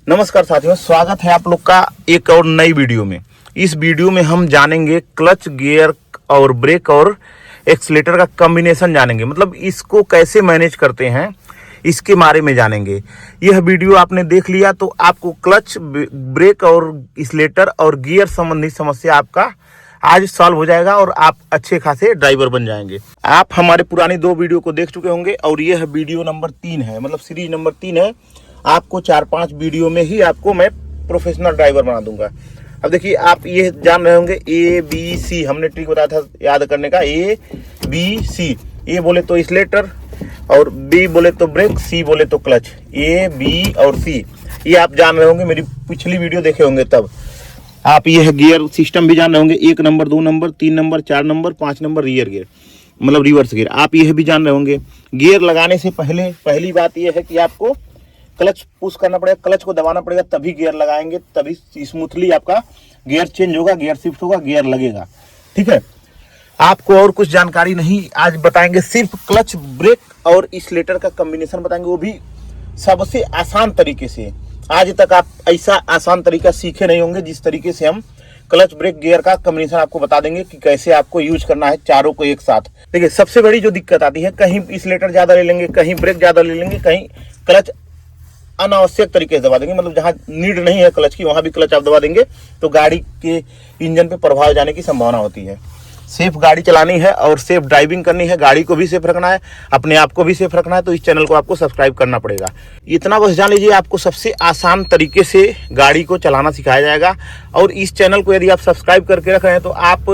नमस्कार साथियों, स्वागत है आप लोग का एक और नई वीडियो में। इस वीडियो में हम जानेंगे क्लच, गियर और ब्रेक और एक्सीलेटर का कॉम्बिनेशन जानेंगे, मतलब इसको कैसे मैनेज करते हैं इसके बारे में जानेंगे। यह वीडियो आपने देख लिया तो आपको क्लच, ब्रेक और एक्सीलेटर और गियर संबंधी समस्या आपका आज सॉल्व हो जाएगा और आप अच्छे खासे ड्राइवर बन जाएंगे। आप हमारे पुरानी 2 वीडियो को देख चुके होंगे और यह वीडियो नंबर 3 है, मतलब सीरीज नंबर 3 है। आपको 4-5 वीडियो में ही आपको मैं प्रोफेशनल ड्राइवर बना दूंगा। अब देखिए, आप ये जान रहे होंगे ABC, हमने ट्रिक बताया था याद करने का। ABC, ए बोले तो एक्सीलेटर और B बोले तो ब्रेक, C बोले तो क्लच। A, B और C ये आप जान रहे होंगे, मेरी पिछली वीडियो देखे होंगे तब। आप यह गियर सिस्टम भी जान रहे होंगे, 1 number, 2 number, 3 number, 4 number, 5 number rear gear, मतलब रिवर्स गियर। आप यह भी जान रहे होंगे। गियर लगाने से पहले पहली बात यह है कि आपको क्लच पुश करना पड़ेगा, क्लच को दबाना पड़ेगा, तभी गियर लगाएंगे, तभी स्मूथली आपका गियर चेंज होगा, गियर शिफ्ट होगा, गियर लगेगा। ठीक है, आपको और कुछ जानकारी नहीं आज बताएंगे, सिर्फ क्लच, ब्रेक और एक्सीलेटर का कॉम्बिनेशन बताएंगे, वो भी सबसे आसान तरीके से। आज तक आप ऐसा आसान तरीका सीखे नहीं होंगे जिस तरीके से हम क्लच, ब्रेक, गियर का कॉम्बिनेशन आपको बता देंगे कि कैसे आपको यूज करना है चारों को एक साथ। देखिए, सबसे बड़ी जो दिक्कत आती है, कहीं एक्सीलेटर ज्यादा ले लेंगे, कहीं ब्रेक ज्यादा ले लेंगे, कहीं क्लच अनावश्यक तरीके से दबा देंगे, मतलब जहां नीड नहीं है क्लच की वहां भी क्लच आप दबा देंगे तो गाड़ी के इंजन पे प्रभाव जाने की संभावना होती है। सेफ गाड़ी चलानी है और सेफ ड्राइविंग करनी है, गाड़ी को भी सेफ रखना है, अपने आप को भी सेफ रखना है, तो इस चैनल को आपको सब्सक्राइब करना पड़ेगा। इतना बस जान लीजिए, आपको सबसे आसान तरीके से गाड़ी को चलाना सिखाया जाएगा। और इस चैनल को यदि आप सब्सक्राइब करके रख रहे हैं तो आप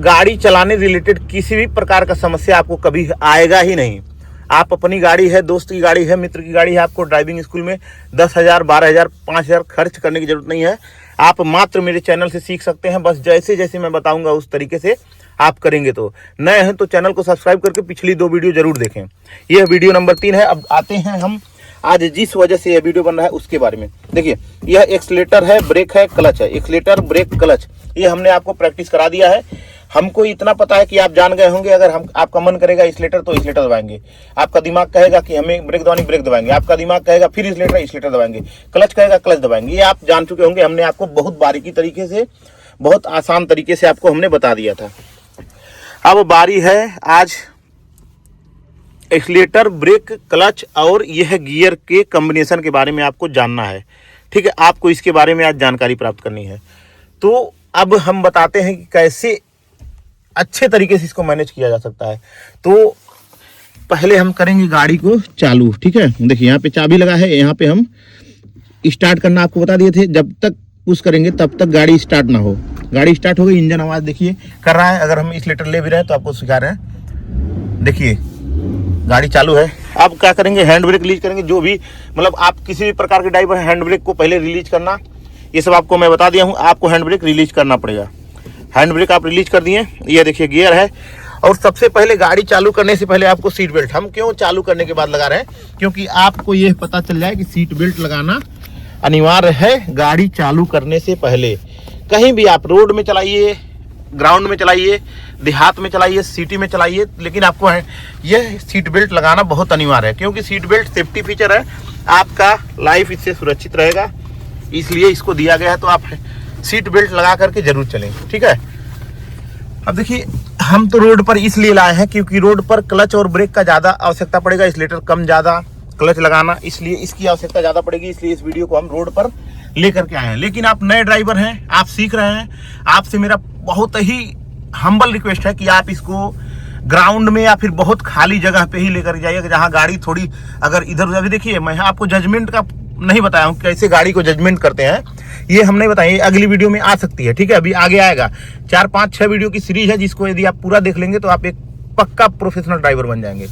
गाड़ी चलाने रिलेटेड किसी भी प्रकार का समस्या आपको कभी आएगा ही नहीं। आप अपनी गाड़ी है, दोस्त की गाड़ी है, मित्र की गाड़ी है, आपको ड्राइविंग स्कूल में 10,000, 12,000, 5,000 खर्च करने की जरूरत नहीं है। आप मात्र मेरे चैनल से सीख सकते हैं, बस जैसे जैसे मैं बताऊंगा उस तरीके से आप करेंगे। तो नए हैं तो चैनल को सब्सक्राइब करके पिछली 2 वीडियो जरूर देखें। यह वीडियो नंबर 3 है। अब आते हैं हम आज जिस वजह से यह वीडियो बन रहा है उसके बारे में। देखिए, यह एक्सीलेटर है, ब्रेक है, क्लच है। एक्सीलेटर, ब्रेक, क्लच ये हमने आपको प्रैक्टिस करा दिया है। हमको इतना पता है कि आप जान गए होंगे, अगर हम आपका मन करेगा एक्सीलेटर तो एक्सीलेटर दबाएंगे, आपका दिमाग कहेगा कि हमें ब्रेक दबानी, ब्रेक दबाएंगे, आपका दिमाग कहेगा फिर एक्सीलेटर दबाएंगे, क्लच कहेगा क्लच दबाएंगे। ये आप जान चुके होंगे, हमने आपको बहुत बारीकी तरीके से, बहुत आसान तरीके से आपको हमने बता दिया था। अब बारी है आज एक्सीलेटर, ब्रेक, क्लच और यह गियर के कॉम्बिनेशन के बारे में आपको जानना है। ठीक है, आपको इसके बारे में आज जानकारी प्राप्त करनी है। तो अब हम बताते हैं कि कैसे अच्छे तरीके से इसको मैनेज किया जा सकता है। तो पहले हम करेंगे गाड़ी को चालू। ठीक है, देखिए यहाँ पे चाबी लगा है, यहाँ पे हम स्टार्ट करना आपको बता दिए थे। जब तक पुश करेंगे तब तक गाड़ी स्टार्ट ना हो। गाड़ी स्टार्ट हो गई, इंजन आवाज देखिए कर रहा है। अगर हम एक्सीलेटर ले भी रहे हैं तो आपको सिखा रहे हैं। देखिए गाड़ी चालू है। अब क्या करेंगे, हैंड ब्रेक रिलीज करेंगे। जो भी मतलब आप किसी भी प्रकार के ड्राइवर हैंड ब्रेक को पहले रिलीज करना, ये सब आपको मैं बता दिया हूँ। आपको हैंड ब्रेक रिलीज करना पड़ेगा। हैंड ब्रेक आप रिलीज कर दिए, ये देखिए गियर है। और सबसे पहले गाड़ी चालू करने से पहले आपको सीट बेल्ट, हम क्यों चालू करने के बाद लगा रहे हैं, क्योंकि आपको यह पता चल जाए कि सीट बेल्ट लगाना अनिवार्य है गाड़ी चालू करने से पहले। कहीं भी आप रोड में चलाइए, ग्राउंड में चलाइए, देहात में चलाइए, सिटी में चलाइए, लेकिन आपको यह सीट बेल्ट लगाना बहुत अनिवार्य है, क्योंकि सीट बेल्ट सेफ्टी फीचर है, आपका लाइफ इससे सुरक्षित रहेगा, इसलिए इसको दिया गया है। तो आप सीट बेल्ट लगा करके जरूर चलें। ठीक है, अब देखिए, हम तो रोड पर इसलिए लाए हैं क्योंकि रोड पर क्लच और ब्रेक का ज़्यादा आवश्यकता पड़ेगा, एक्सीलेटर कम ज़्यादा, क्लच लगाना इसलिए इसकी आवश्यकता ज़्यादा पड़ेगी, इसलिए इस वीडियो को हम रोड पर लेकर के आए हैं। लेकिन आप नए ड्राइवर हैं, आप सीख रहे हैं, आपसे मेरा बहुत ही हम्बल रिक्वेस्ट है कि आप इसको ग्राउंड में या फिर बहुत खाली जगह पे ही लेकर जाइए, जहाँ गाड़ी थोड़ी अगर इधर उधर। देखिए, मैं आपको जजमेंट का नहीं बताया हूँ, कैसे गाड़ी को जजमेंट करते हैं ये हम नहीं बताएं, अगली वीडियो में आ सकती है। ठीक है, अभी आगे आएगा। 4, 5, 6 वीडियो की सीरीज है, जिसको यदि आप पूरा देख लेंगे तो आप एक पक्का प्रोफेशनल ड्राइवर बन जाएंगे।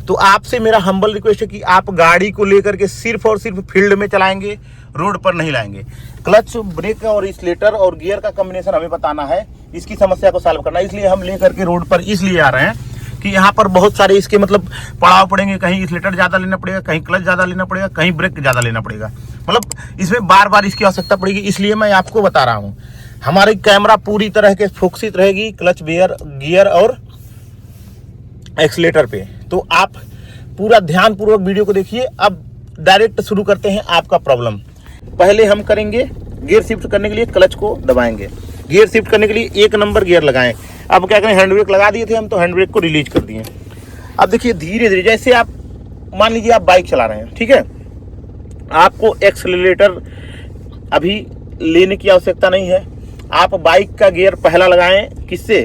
तो आपसे मेरा हम्बल रिक्वेस्ट है कि आप गाड़ी को लेकर के सिर्फ और सिर्फ फील्ड में चलाएंगे, रोड पर नहीं लाएंगे। क्लच, ब्रेक और एक्सीलेटर और गियर का कॉम्बिनेशन हमें बताना है, इसकी समस्या को सॉल्व करना है, इसलिए हम लेकर के रोड पर इसलिए आ रहे हैं कि यहाँ पर बहुत सारे इसके मतलब पड़ाव पड़ेंगे। कहीं एक्सीलेटर ज़्यादा लेना पड़ेगा, कहीं क्लच ज़्यादा लेना पड़ेगा, कहीं ब्रेक ज़्यादा लेना पड़ेगा, मतलब इसमें बार बार इसकी आवश्यकता पड़ेगी। इसलिए मैं आपको बता रहा हूँ, हमारी कैमरा पूरी तरह के फोकसित रहेगी क्लच, गियर और एक्सीलेटर पे। तो आप पूरा ध्यानपूर्वक वीडियो को देखिए। अब डायरेक्ट शुरू करते हैं आपका प्रॉब्लम। पहले हम करेंगे गियर शिफ्ट करने के लिए क्लच को दबाएंगे। गियर शिफ्ट करने के लिए 1 नंबर गियर लगाएं। अब क्या करें, हैंड ब्रेक लगा दिए थे हम, तो हैंड ब्रेक को रिलीज कर दिए। अब देखिए धीरे धीरे, जैसे आप मान लीजिए आप बाइक चला रहे हैं, ठीक है, आपको एक्सेलरेटर अभी लेने की आवश्यकता नहीं है। आप बाइक का गियर पहला लगाएं, किससे,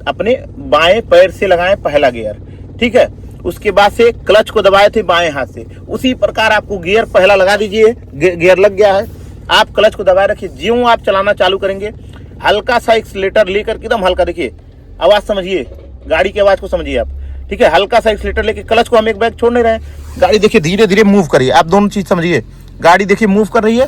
अपने बाएं पैर से लगाएं पहला गियर, ठीक है। उसके बाद से क्लच को दबाए थे बाएं हाथ से, उसी प्रकार आपको गियर पहला लगा दीजिए। गियर लग गया है, आप क्लच को दबाए रखिए। ज्यों आप चलाना चालू करेंगे, हल्का सा एक्सीलेटर लेकर एकदम हल्का, देखिए आवाज समझिए, गाड़ी की आवाज को समझिए आप, ठीक है। हल्का सा एक्सीलेटर लेके, क्लच को हम एक बैग छोड़ नहीं रहे हैं, गाड़ी देखिए धीरे धीरे मूव करिए। आप दोनों चीज समझिए, गाड़ी देखिए मूव कर रही है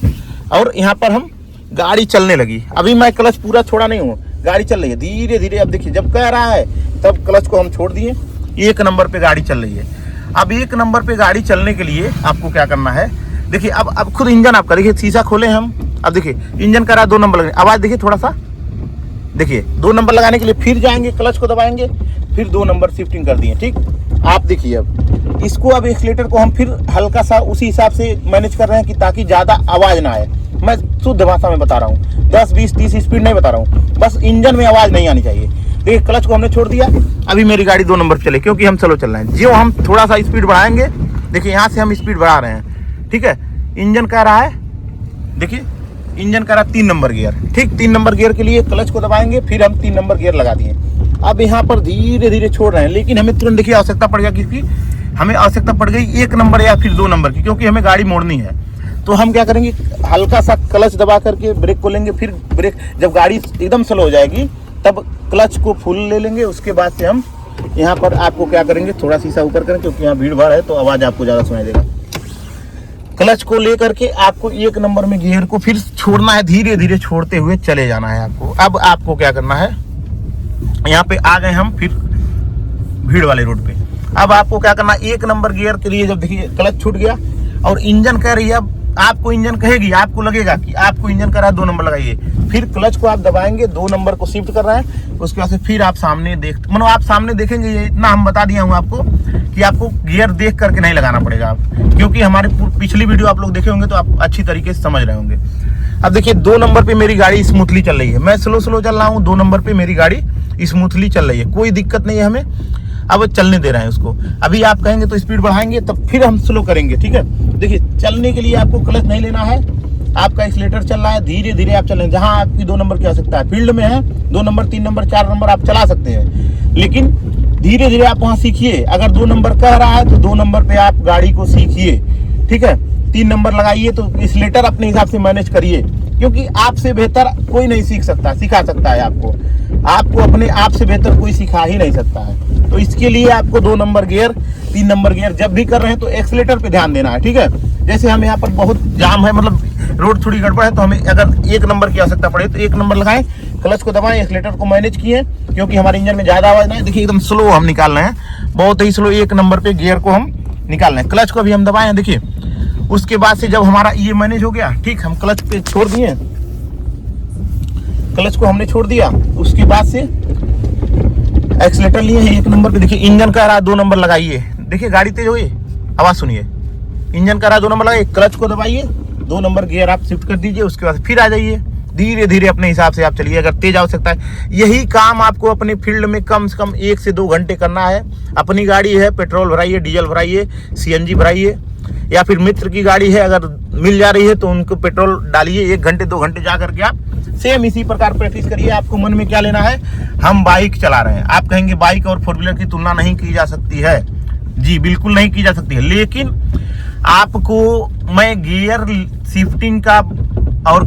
और यहाँ पर हम गाड़ी चलने लगी। अभी मैं क्लच पूरा छोड़ा नहीं हूँ, गाड़ी चल रही है धीरे धीरे। अब देखिए जब कह रहा है तब क्लच को हम छोड़ दिए, 1 नंबर पे गाड़ी चल रही है। अब 1 नंबर पे गाड़ी चलने के लिए आपको क्या करना है, देखिए अब खुद इंजन आपका, देखिए शीशा खोले हम, अब देखिए इंजन कर रहा है 2 नंबर लगने, आवाज देखिए थोड़ा सा, देखिए 2 नंबर लगाने के लिए फिर जाएंगे, क्लच को दबाएंगे, फिर 2 नंबर शिफ्टिंग कर दिए, ठीक। आप देखिए अब इसको, अब एक्सीलेटर को हम फिर हल्का सा उसी हिसाब से मैनेज कर रहे हैं कि ताकि ज्यादा आवाज ना आए। मैं शुद्ध भाषा में बता रहा हूँ, 10, 20, 30 स्पीड नहीं बता रहा हूँ, बस इंजन में आवाज नहीं आनी चाहिए। देखिए क्लच को हमने छोड़ दिया, अभी मेरी गाड़ी 2 नंबर चले, क्योंकि हम स्लो चल रहे हैं। जो हम थोड़ा सा स्पीड बढ़ाएंगे, देखिए यहाँ से हम स्पीड बढ़ा रहे हैं, ठीक है। इंजन कह रहा है, देखिए इंजन कह रहा है 3 नंबर गियर, ठीक। 3 नंबर गियर के लिए क्लच को दबाएंगे, फिर हम 3 नंबर गियर लगा दिए। अब यहाँ पर धीरे धीरे छोड़ रहे हैं, लेकिन हमें तुरंत देखिए आवश्यकता पड़ गया किसकी, हमें आवश्यकता पड़ गई 1 नंबर या फिर 2 नंबर की, क्योंकि हमें गाड़ी मोड़नी है। तो हम क्या करेंगे, हल्का सा क्लच दबा करके ब्रेक को लेंगे, फिर ब्रेक जब गाड़ी एकदम स्लो हो जाएगी तब क्लच को फुल ले लेंगे। उसके बाद से हम यहाँ पर आपको क्या करेंगे, थोड़ा शीशा ऊपर करें, क्योंकि यहाँ भीड़ भाड़ है तो आवाज आपको ज्यादा सुनाई देगा। क्लच को लेकर के आपको 1 नंबर में गियर को फिर छोड़ना है, धीरे धीरे छोड़ते हुए चले जाना है आपको। अब आपको क्या करना है, यहाँ पे आ गए हम फिर भीड़ वाले रोड पे। अब आपको क्या करना है, 1 नंबर गियर के लिए जब देखिए क्लच छूट गया और इंजन कह रही है, अब आपको इंजन कहेगी, आपको लगेगा कि आपको इंजन कर रहा है 2 नंबर लगाइए, फिर क्लच को आप दबाएंगे, 2 नंबर को शिफ्ट कर रहे हैं। उसके बाद से फिर आप सामने मतलब आप सामने देखेंगे, ये इतना हम बता दिया हूँ आपको कि आपको गियर देख करके नहीं लगाना पड़ेगा आप, क्योंकि हमारे पिछली वीडियो आप लोग देखे होंगे तो आप अच्छी तरीके से समझ रहे होंगे। अब देखिए 2 नंबर पे मेरी गाड़ी स्मूथली चल रही है, मैं स्लो चल रहा हूँ, 2 नंबर पे मेरी गाड़ी स्मूथली चल रही है, कोई दिक्कत नहीं है हमें। अब चलने दे रहे हैं उसको, अभी आप कहेंगे तो स्पीड बढ़ाएंगे, तब फिर हम स्लो करेंगे, ठीक है। देखिए चलने के लिए आपको क्लच नहीं लेना है, आपका एक्सीलेटर चल रहा है, धीरे धीरे आप चल रहे हैं। जहां आपकी 2 नंबर की आवश्यकता है, फील्ड में है 2 नंबर, 3 नंबर, 4 नंबर आप चला सकते हैं, लेकिन धीरे धीरे आप वहां सीखिए। अगर 2 नंबर कह रहा है तो 2 नंबर पे आप गाड़ी को सीखिए, ठीक है। 3 नंबर लगाइए तो एक्सीलेटर अपने हिसाब से मैनेज करिए, क्योंकि आपसे बेहतर कोई नहीं सिखा सकता है आपको अपने आप से बेहतर कोई सिखा ही नहीं सकता है। तो इसके लिए आपको 2 नंबर गियर, 3 नंबर गियर जब भी कर रहे हैं तो एक्सीलेटर पे ध्यान देना है, ठीक है। जैसे हम यहाँ पर बहुत जाम है, मतलब रोड थोड़ी गड़बड़ है, तो हमें अगर 1 नंबर की आवश्यकता पड़े तो 1 नंबर लगाएं, क्लच को दबाएं, एक्सीलेटर को मैनेज किए, क्योंकि हमारे इंजन में ज्यादा आवाज ना है। देखिए एकदम स्लो हम निकाल रहे हैं, बहुत ही स्लो 1 नंबर पे गियर को हम निकाल रहे हैं। क्लच को भी हम दबाएं, देखिए। उसके बाद से जब हमारा ये मैनेज हो गया, ठीक, हम क्लच पे छोड़ दिए, क्लच को हमने छोड़ दिया, उसके बाद से एक्सीलेटर लिए हैं 1 नंबर पे। देखिए इंजन कह रहा है 2 नंबर लगाइए, देखिए गाड़ी तेज हो गई, आवाज सुनिए, इंजन कह रहा है 2 नंबर लगाइए, क्लच को दबाइए, 2 नंबर गियर आप शिफ्ट कर दीजिए, उसके बाद फिर आ जाइए, धीरे धीरे अपने हिसाब से आप चलिए। अगर तेज आवश्यकता है, यही काम आपको अपने फील्ड में कम से कम 1 से 2 घंटे करना है। अपनी गाड़ी है, पेट्रोल भराइए, डीजल भराइए, CNG भराइए, या फिर मित्र की गाड़ी है अगर मिल जा रही है तो उनको पेट्रोल डालिए, 1 घंटे 2 घंटे जा करके आप सेम इसी प्रकार प्रैक्टिस करिए। आपको मन में क्या लेना है, हम बाइक चला रहे हैं, आप कहेंगे बाइक और 4 व्हीलर की तुलना नहीं की जा सकती है, जी बिल्कुल नहीं की जा सकती है, लेकिन आपको मैं गियर शिफ्टिंग का और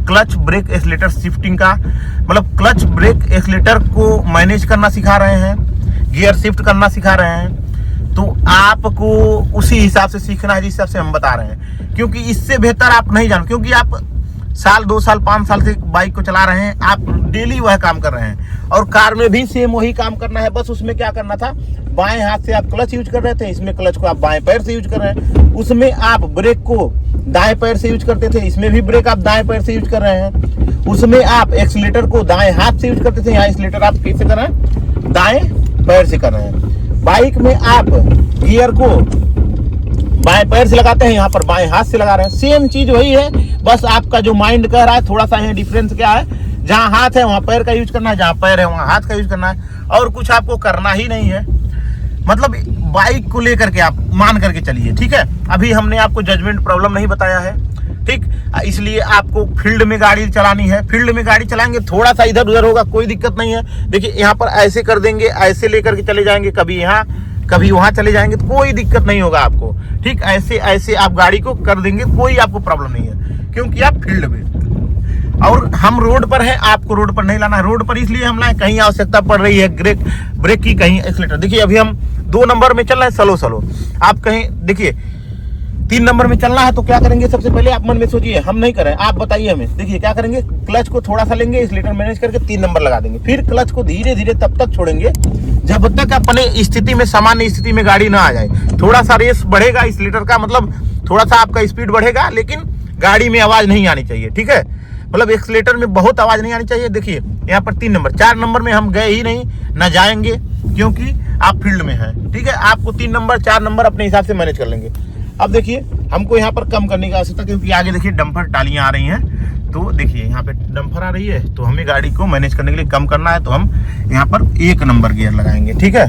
क्लच ब्रेक एक्सीलेटर शिफ्टिंग का, मतलब क्लच ब्रेक एक्सीलेटर को मैनेज करना सिखा रहे हैं, गियर शिफ्ट करना सिखा रहे हैं। तो आपको उसी हिसाब से सीखना है जिस हिसाब से हम बता रहे हैं, क्योंकि इससे बेहतर आप नहीं जान, क्योंकि आप साल 2 साल 5 साल से बाइक को चला रहे हैं, आप डेली वह काम कर रहे हैं, और कार में भी सेम वही काम करना है। बस उसमें क्या करना था, बाएं हाथ से आप क्लच यूज कर रहे थे, इसमें क्लच को आप बाएं पैर से यूज कर रहे हैं। उसमें आप ब्रेक को दाएं पैर से यूज करते थे, इसमें भी ब्रेक आप दाएं पैर से यूज कर रहे हैं। उसमें आप एक्सीलेटर को दाएं हाथ से यूज करते थे, यहाँ एक्सीलेटर आप कैसे कर रहे हैं, दाएं पैर से कर रहे हैं। बाइक में आप गियर को बाएं पैर से लगाते हैं, यहाँ पर बाएं हाथ से लगा रहे हैं। सेम चीज वही है, बस आपका जो माइंड कह रहा है थोड़ा सा है डिफरेंस क्या है, जहाँ हाथ है वहाँ पैर का यूज करना है, जहाँ पैर है वहाँ हाथ का यूज करना है, और कुछ आपको करना ही नहीं है। मतलब बाइक को लेकर के आप मान करके चलिए, ठीक है। अभी हमने आपको जजमेंट प्रॉब्लम नहीं बताया है, ठीक, इसलिए आपको फील्ड में गाड़ी चलानी है। फील्ड में गाड़ी चलाएंगे थोड़ा सा इधर उधर होगा, कोई दिक्कत नहीं है। देखिए यहाँ पर ऐसे कर देंगे, ऐसे लेकर के चले जाएंगे, कभी यहाँ कभी वहां चले जाएंगे तो कोई दिक्कत नहीं होगा आपको, ठीक। ऐसे ऐसे आप गाड़ी को कर देंगे, कोई आपको प्रॉब्लम नहीं है, क्योंकि आप फील्ड में। और हम रोड पर है, आपको रोड पर नहीं लाना है। रोड पर इसलिए हम लाए, कहीं आवश्यकता पड़ रही है ब्रेक की, कहीं एक्सीलेटर। देखिए अभी हम 2 नंबर में चल रहे हैं, स्लो। आप कहीं देखिए 3 नंबर में चलना है तो क्या करेंगे, सबसे पहले आप मन में सोचिए, हम नहीं कर रहे हैं, आप बताइए हमें। देखिए क्या करेंगे, क्लच को थोड़ा सा लेंगे, एक्सीलेटर मैनेज करके 3 नंबर लगा देंगे, फिर क्लच को धीरे धीरे तब तक छोड़ेंगे जब तक अपने स्थिति में, सामान्य स्थिति में गाड़ी ना आ जाए। थोड़ा सा रेस बढ़ेगा एक्सीलेटर का, मतलब थोड़ा सा आपका स्पीड बढ़ेगा, लेकिन गाड़ी में आवाज नहीं आनी चाहिए, ठीक है। मतलब एक्सीलेटर में बहुत आवाज नहीं आनी चाहिए। देखिए यहाँ पर 3 नंबर, 4 नंबर में हम गए ही नहीं, ना जाएंगे, क्योंकि आप फील्ड में हैं, ठीक है। आपको 3 नंबर 4 नंबर अपने हिसाब से मैनेज कर लेंगे। अब देखिए हमको यहाँ पर कम करने की आवश्यकता, क्योंकि आगे देखिए डंपर टालियां आ रही हैं, तो देखिए यहाँ पे डंपर आ रही है, तो हमें गाड़ी को मैनेज करने के लिए कम करना है, तो हम यहाँ पर 1 नंबर गियर लगाएंगे, ठीक है।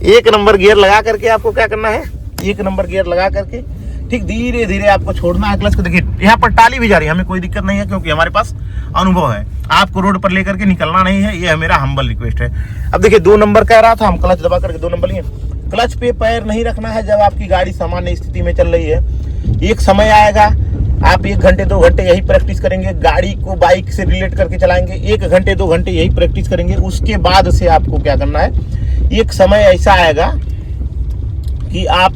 1 नंबर गियर लगा करके आपको क्या करना है, 1 नंबर गियर लगा करके ठीक धीरे धीरे आपको छोड़ना है क्लच को। देखिए यहाँ पर टाली भी जा रही है, हमें कोई दिक्कत नहीं है, क्योंकि हमारे पास अनुभव है। आपको रोड पर लेकर के निकलना नहीं है, ये मेरा हम्बल रिक्वेस्ट है। अब देखिए 2 नंबर कह रहा था, हम क्लच दबा करके 2 नंबर लिए। क्लच पे पैर नहीं रखना है जब आपकी गाड़ी सामान्य स्थिति में चल रही है। एक समय आएगा, आप 1 घंटे 2 घंटे यही प्रैक्टिस करेंगे, गाड़ी को बाइक से रिलेट करके चलाएंगे, 1 घंटे 2 घंटे यही प्रैक्टिस करेंगे। उसके बाद से आपको क्या करना है, एक समय ऐसा आएगा कि आप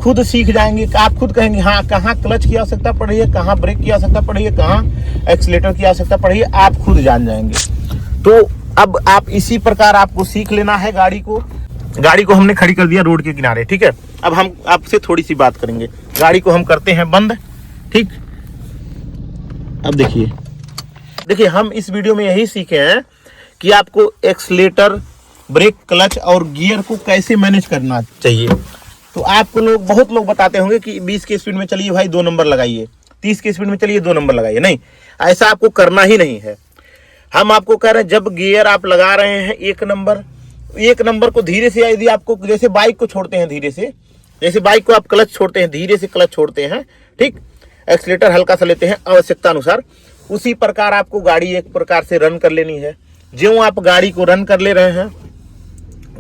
खुद सीख जाएंगे, आप खुद कहेंगे हाँ कहाँ क्लच की आवश्यकता पड़ रही है, कहाँ ब्रेक की आवश्यकता पड़ रही है, कहाँ एक्सीलेटर की आवश्यकता पड़ रही है, आप खुद जान जाएंगे। तो अब आप इसी प्रकार आपको सीख लेना है। गाड़ी को हमने खड़ी कर दिया रोड के किनारे, ठीक है। अब हम आपसे थोड़ी सी बात करेंगे, गाड़ी को हम करते हैं बंद, ठीक। अब देखिए हम इस वीडियो में यही सीखे हैं कि आपको एक्सीलेटर, ब्रेक, क्लच और गियर को कैसे मैनेज करना चाहिए। तो आपको बहुत लोग बताते होंगे कि 20 की स्पीड में चलिए भाई 2 नंबर लगाइए, 30 की स्पीड में चलिए 2 नंबर लगाइए। नहीं, ऐसा आपको करना ही नहीं है। हम आपको कह रहे हैं जब गियर आप लगा रहे हैं 1 नंबर को धीरे से, यदि आपको जैसे बाइक को छोड़ते हैं धीरे से, जैसे बाइक को आप क्लच छोड़ते हैं धीरे से, क्लच छोड़ते हैं, ठीक, एक्सीलेटर हल्का सा लेते हैं आवश्यकता अनुसार, उसी प्रकार आपको गाड़ी एक प्रकार से रन कर लेनी है। जो आप गाड़ी को रन कर ले रहे हैं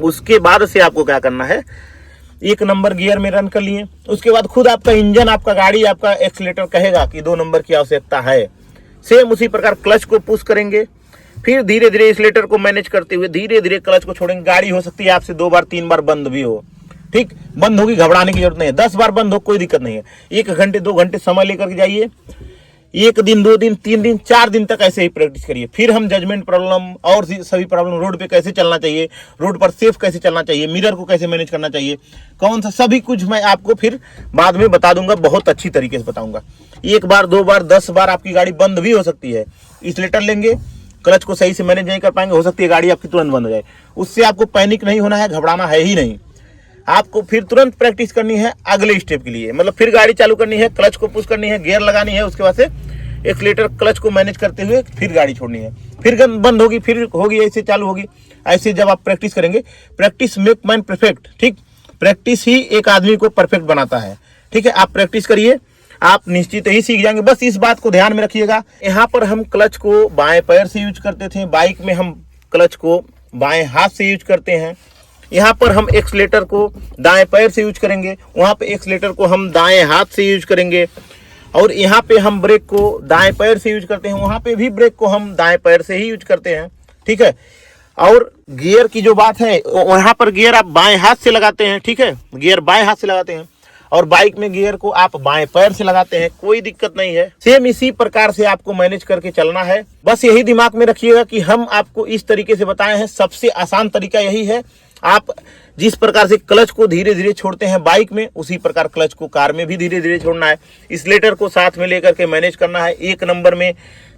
उसके बाद से आपको क्या करना है, 1 नंबर गियर में रन कर लिए, उसके बाद खुद आपका इंजन, आपका गाड़ी, आपका एक्सीलेटर कहेगा कि 2 नंबर की आवश्यकता है। सेम उसी प्रकार क्लच को पुश करेंगे, फिर धीरे धीरे एक्सीलेटर को मैनेज करते हुए धीरे धीरे क्लच को छोड़ेंगे। गाड़ी हो सकती है आपसे 2 बार 3 बार बंद भी हो, ठीक, बंद होगी, घबराने की जरूरत नहीं है। 10 बार बंद हो कोई दिक्कत नहीं है। 1 घंटे 2 घंटे समय लेकर के जाइए, 1 दिन 2 दिन 3 दिन 4 दिन तक ऐसे ही प्रैक्टिस करिए। फिर हम जजमेंट प्रॉब्लम और सभी प्रॉब्लम, रोड पे कैसे चलना चाहिए, रोड पर सेफ कैसे चलना चाहिए, मिरर को कैसे मैनेज करना चाहिए, कौन सा, सभी कुछ मैं आपको फिर बाद में बता दूंगा, बहुत अच्छी तरीके से बताऊंगा। 1 बार 2 बार 10 बार आपकी गाड़ी बंद भी हो सकती है। एक्सीलेटर लेंगे, क्लच को सही से मैनेज नहीं कर पाएंगे, हो सकती है गाड़ी आपकी तुरंत बंद हो जाए। उससे आपको पैनिक नहीं होना है, घबराना है ही नहीं। आपको फिर तुरंत प्रैक्टिस करनी है अगले स्टेप के लिए, मतलब फिर गाड़ी चालू करनी है, क्लच को पुश करनी है, गियर लगानी है, उसके बाद से एक्सीलेटर क्लच को मैनेज करते हुए फिर गाड़ी छोड़नी है, फिर बंद होगी, फिर होगी, ऐसे चालू होगी। ऐसे जब आप प्रैक्टिस करेंगे, प्रैक्टिस मेक मैन परफेक्ट, ठीक, प्रैक्टिस ही एक आदमी को परफेक्ट बनाता है, ठीक है। आप प्रैक्टिस करिए, आप निश्चित ही सीख जाएंगे। बस इस बात को ध्यान में रखिएगा। यहाँ पर हम क्लच को बाएं पैर से यूज करते थे, बाइक में हम क्लच को बाएं हाथ से यूज करते हैं। यहाँ पर हम एक्सीलेटर को दाएं पैर से यूज करेंगे, वहाँ पे एक्सीलेटर को हम दाएं हाथ से यूज करेंगे। और यहाँ पे हम ब्रेक को दाएं पैर से यूज करते हैं, वहाँ पे भी ब्रेक को हम दाएं पैर से ही यूज करते हैं, ठीक है। और गियर की जो बात है, वहाँ पर गियर आप बाएं हाथ से लगाते हैं, ठीक है, गियर बाएं हाथ से लगाते हैं, और बाइक में गियर को आप बाएं पैर से लगाते हैं, कोई दिक्कत नहीं है। सेम इसी प्रकार से आपको मैनेज करके चलना है। बस यही दिमाग में रखिएगा कि हम आपको इस तरीके से बताए हैं, सबसे आसान तरीका यही है। आप जिस प्रकार से क्लच को धीरे धीरे छोड़ते हैं बाइक में, उसी प्रकार क्लच को कार में भी धीरे धीरे छोड़ना है। एक्सीलेटर को साथ में लेकर के मैनेज करना है। 1 नंबर में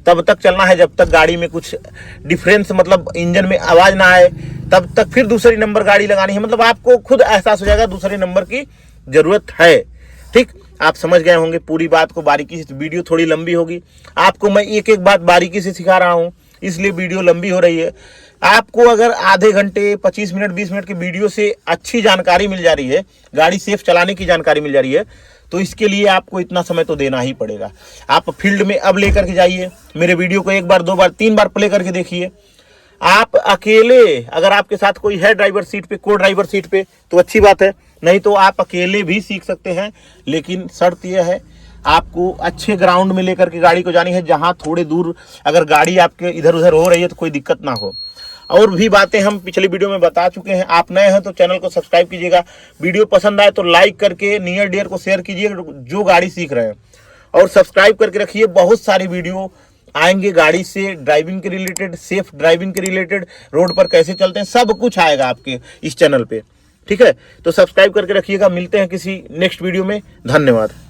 तब तक चलना है जब तक गाड़ी में कुछ डिफरेंस, मतलब इंजन में आवाज ना आए, तब तक फिर दूसरी नंबर गाड़ी लगानी है। मतलब आपको खुद एहसास हो जाएगा दूसरे नंबर की जरूरत है। ठीक, आप समझ गए होंगे पूरी बात को बारीकी से। वीडियो थोड़ी लंबी होगी, आपको मैं एक एक बात बारीकी से सिखा रहा हूँ, इसलिए वीडियो लंबी हो रही है। आपको अगर आधे घंटे 25 मिनट 20 मिनट की वीडियो से अच्छी जानकारी मिल जा रही है, गाड़ी सेफ चलाने की जानकारी मिल जा रही है, तो इसके लिए आपको इतना समय तो देना ही पड़ेगा। आप फील्ड में अब लेकर के जाइए, मेरे वीडियो को एक बार, दो बार, तीन बार प्ले करके देखिए। आप अकेले, अगर आपके साथ कोई है ड्राइवर सीट पे, को ड्राइवर सीट पे, तो अच्छी बात है, नहीं तो आप अकेले भी सीख सकते हैं। लेकिन शर्त यह है, आपको अच्छे ग्राउंड में लेकर के गाड़ी को जानी है, जहां थोड़े दूर अगर गाड़ी आपके इधर उधर हो रही है तो कोई दिक्कत ना हो। और भी बातें हम पिछली वीडियो में बता चुके हैं। आप नए हैं तो चैनल को सब्सक्राइब कीजिएगा, वीडियो पसंद आए तो लाइक करके नियर डियर को शेयर कीजिए जो गाड़ी सीख रहे हैं, और सब्सक्राइब करके रखिए। बहुत सारी वीडियो आएंगे गाड़ी से ड्राइविंग के रिलेटेड, सेफ ड्राइविंग के रिलेटेड, रोड पर कैसे चलते हैं, सब कुछ आएगा आपके इस चैनल पे। ठीक है, तो सब्सक्राइब करके रखिएगा। मिलते हैं किसी नेक्स्ट वीडियो में। धन्यवाद।